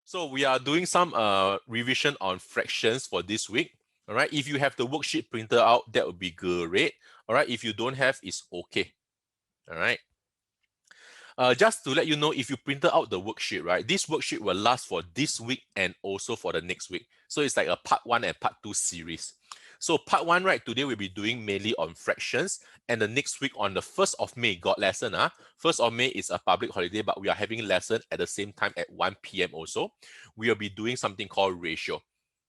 So we are doing some revision on fractions for this week. All right. If you have the worksheet printed out, that would be great. All right. If you don't have, it's okay. All right. Just to let you know, if you printed out the worksheet, right, this worksheet will last for this week and also for the next week. So it's like a part 1 and part 2 series. So part 1, right, today we'll be doing mainly on fractions. And the next week on the 1st of May, got lesson. 1st of May is a public holiday, but we are having lesson at the same time at 1 p.m. also. We will be doing something called ratio.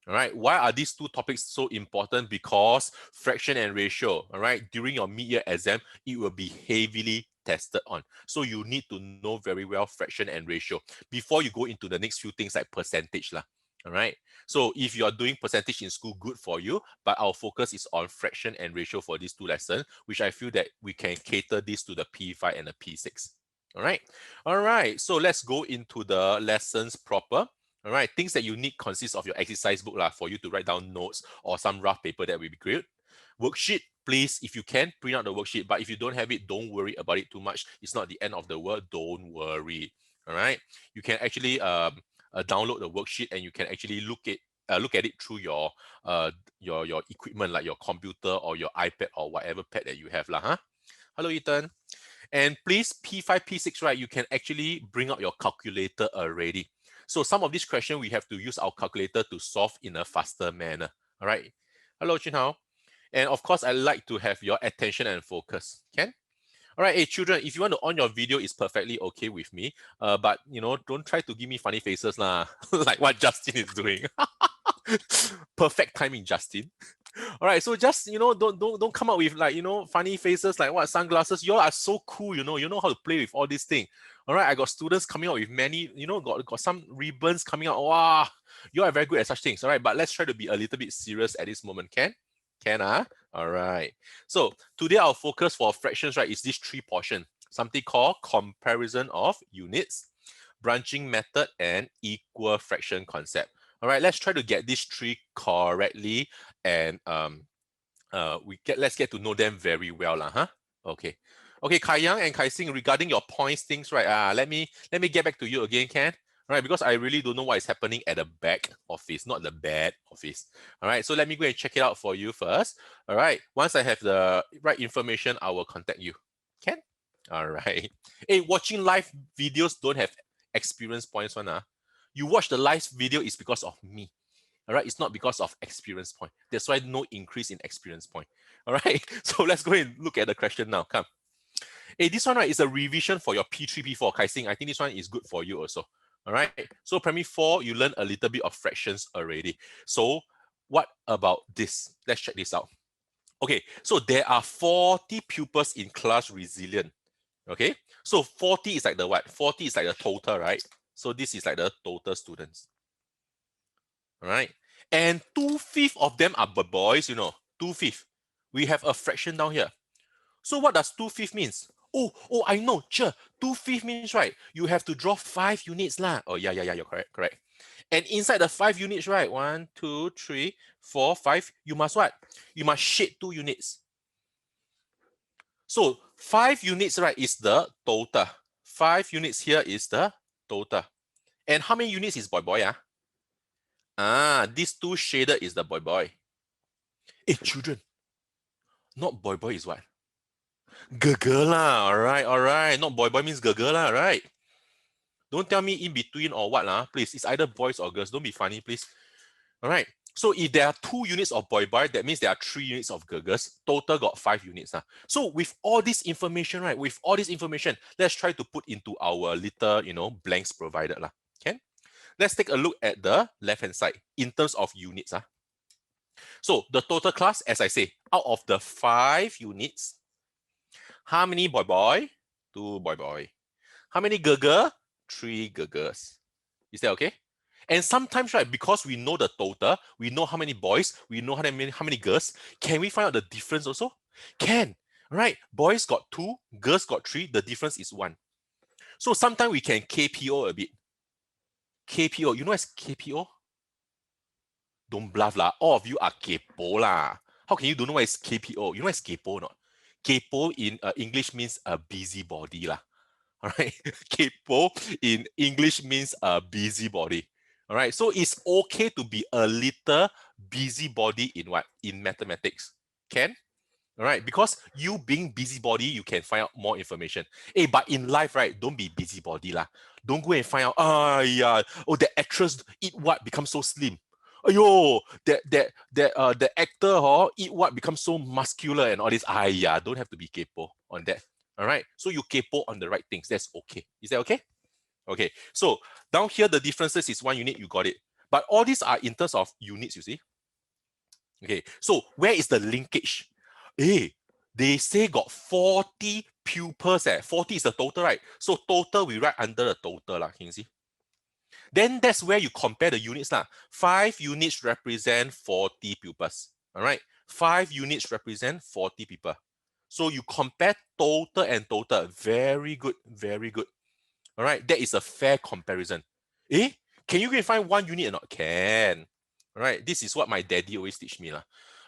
All right. Why are these two topics so important? Because fraction and ratio, all right, during your mid-year exam, it will be heavily tested on. So you need to know very well fraction and ratio before you go into the next few things like percentage lah. All right. So if you are doing percentage in school, good for you. But our focus is on fraction and ratio for these two lessons, which I feel that we can cater this to the P5 and the P6. All right. All right. So let's go into the lessons proper. All right, things that you need consist of your exercise book for you to write down notes or some rough paper that will be great. Worksheet, please, if you can, print out the worksheet. But if you don't have it, don't worry about it too much. It's not the end of the world. Don't worry. All right, you can actually download the worksheet and you can actually look at it through your equipment like your computer or your iPad or whatever pad that you have lah. Hello, Ethan. And please, P5, P6, right, you can actually bring out your calculator already. So some of these questions, we have to use our calculator to solve in a faster manner. All right. Hello, Hao. And of course, I like to have your attention and focus. Can? All right, hey, children, if you want to on your video, it's perfectly okay with me. But, don't try to give me funny faces lah, like what Justin is doing. Perfect timing, Justin. All right, so just don't come up with like funny faces like what sunglasses. You all are so cool, you know how to play with all these things. All right, I got students coming out with many, got some ribbons coming out. Wow, you are very good at such things. All right, but let's try to be a little bit serious at this moment. Can all right. So today our focus for fractions, right, is this three portion, something called comparison of units, branching method, and equal fraction concept. All right, let's try to get these three correctly, and let's get to know them very well, Okay, okay, Kai Yang and Kai Sing, regarding your points things, right? Let me get back to you again, Ken. All right, because I really don't know what is happening at the back office, not the bad office. All right, so let me go and check it out for you first. All right, once I have the right information, I will contact you. Ken? All right. Hey, watching live videos don't have experience points one. You watch the live video is because of me. All right, it's not because of experience point. That's why no increase in experience point. All right, so let's go and look at the question now. Come. Hey, this one, right, is a revision for your P3, P4, Kai Sing. I think this one is good for you also. All right, so primary 4, you learn a little bit of fractions already. So what about this? Let's check this out. Okay, so there are 40 pupils in class resilient. Okay, so 40 is like the what? 40 is like the total, right? So this is like the total students. All right, and 2/5 of them are boys, 2/5. We have a fraction down here. So what does 2/5 means? Oh, I know, sure. 2/5 means, right, you have to draw 5 units lah. Oh, yeah, you're correct. And inside the 5 units, right, 1, 2, 3, 4, 5, you must what? You must shade 2 units. So 5 units, right, is the total. 5 units here is the total. And how many units is boy? These 2 shaded is the boy. Hey, children, not boy is what? Girl lah, all right. Not boy means girl lah, right? Don't tell me in between or what lah, please. It's either boys or girls. Don't be funny, please. All right. So if there are 2 units of boy, that means there are 3 units of girls. Total got 5 units. So with all this information, right? With all this information, let's try to put into our little, blanks provided lah. Okay. Let's take a look at the left-hand side in terms of units. So the total class, as I say, out of the 5 units, how many boy? 2 boy. How many girl? 3 girls. Is that okay? And sometimes, right, because we know the total, we know how many boys, we know how many girls, can we find out the difference also? Can, right? Boys got 2, girls got 3, the difference is 1. So sometimes we can KPO a bit. KPO, you know what's KPO? Don't bluff lah. All of you are kepo lah. How can you don't know what is KPO? You know what is kepo or not? Kepo in English means a busybody lah. All right. Kepo in English means a busybody. All right, so it's okay to be a little busybody in what? In mathematics. Can? All right, because you being busybody, you can find out more information. Hey, but in life, right, don't be busybody lah. Don't go and find out, yeah, oh, the actress eat what become so slim. Ayo, the actor eat what become so muscular and all this. Yeah, don't have to be capo on that. All right, so you capo on the right things. That's okay. Is that okay? Okay, so down here, the differences is 1 unit, you got it. But all these are in terms of units, you see. Okay, so where is the linkage? Hey, they say got 40 pupils. 40 is the total, right? So total, we write under the total, can you see? Then that's where you compare the units. 5 units represent 40 pupils. All right, 5 units represent 40 people. So you compare total and total. Very good, very good. All right, that is a fair comparison. Can you go and find 1 unit or not? Can. All right, this is what my daddy always teach me.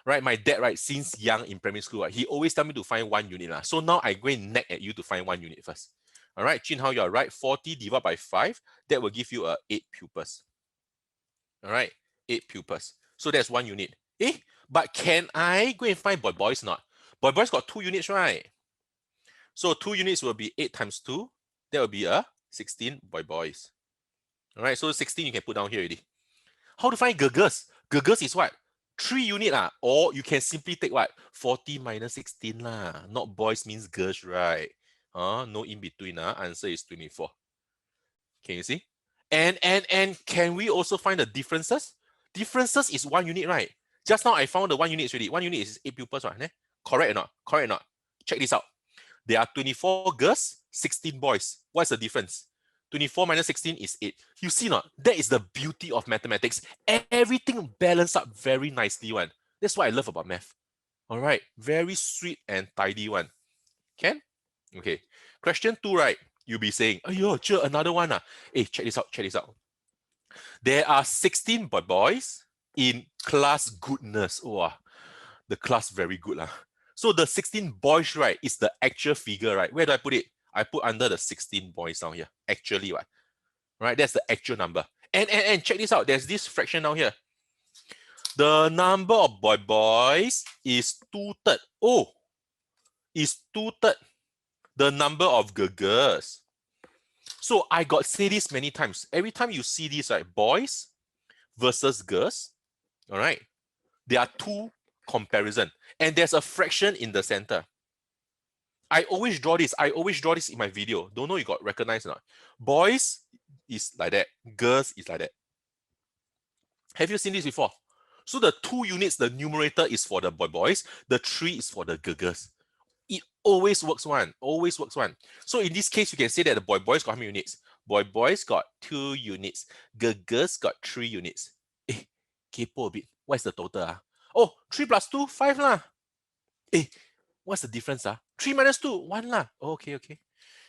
Right, my dad, right, since young in primary school, he always tell me to find 1 unit. So now I go and nag at you to find 1 unit first. All right, Jin Hao, you're right. 40 divided by 5, that will give you 8 pupils. All right, 8 pupils. So that's 1 unit. But can I go and find boys not? Boys got 2 units, right? So 2 units will be 8 times 2. That will be 16 boys. All right, so 16 you can put down here already. How to find girls? Girls is what? 3 unit or you can simply take what? 40 minus 16 lah. Not boys means girls, right? No in between. Answer is 24. Can you see? And can we also find the differences? Differences is 1 unit, right? Just now I found the 1 unit already. 1 unit is 8 pupils, right? Correct or not? Correct or not? Check this out. There are 24 girls, 16 boys. What's the difference? 24 minus 16 is 8. You see not? That is the beauty of mathematics. Everything balanced up very nicely one. That's what I love about math. All right. Very sweet and tidy one. Can? Okay. Question 2, right? You'll be saying, oh, another one. Hey, check this out. Check this out. There are 16 boys in class goodness. Oh, the class very good. So the 16 boys, right, is the actual figure, right? Where do I put it? I put under the 16 boys down here. Actually, what? Right, that's the actual number. And check this out. There's this fraction down here. The number of boys is 2/3. Oh, is 2/3 the number of girls. So I got say this many times. Every time you see this, right, boys versus girls, all right, there are 2 comparison. And there's a fraction in the center. I always draw this. I always draw this in my video. Don't know you got recognized or not. Boys is like that. Girls is like that. Have you seen this before? So the 2 units, the numerator is for the boys. The 3 is for the girls. It always works one. Always works one. So in this case, you can say that the boys got how many units? Boys got 2 units. Girls got 3 units. Kepo a bit. What's the total? Oh, 3 plus 2, 5 lah. What's the difference? 3 minus 2, 1 lah. Okay. Can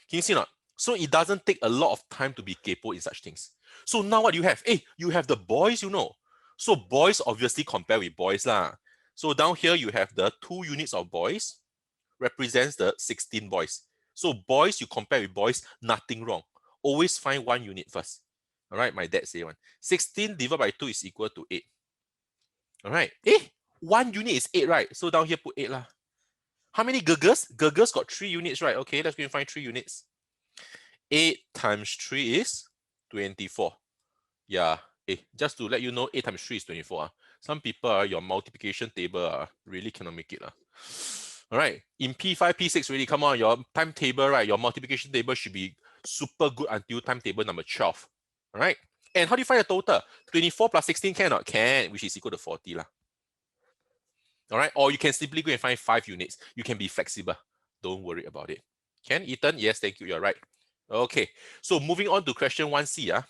you see not? So it doesn't take a lot of time to be capo in such things. So now what do you have? You have the boys, So boys obviously compare with boys lah. So down here you have the 2 units of boys represents the 16 boys. So boys, you compare with boys, nothing wrong. Always find 1 unit first. All right, my dad say one. 16 divided by 2 is equal to 8. All right. 1 unit is 8, right? So down here put 8 lah. How many girls? Girls got 3 units, right? Okay, let's go and find 3 units. 8 times 3 is 24. Yeah. Just to let you know, 8 times 3 is 24. Some people, your multiplication table really cannot make it. All right. In P5, P6 really, come on, your timetable, right? Your multiplication table should be super good until timetable number 12. All right. And how do you find the total? 24 plus 16 can or not? Can, which is equal to 40 lah. All right. Or you can simply go and find 5 units. You can be flexible. Don't worry about it. Can, Ethan? Yes, thank you. You're right. Okay. So moving on to question 1C.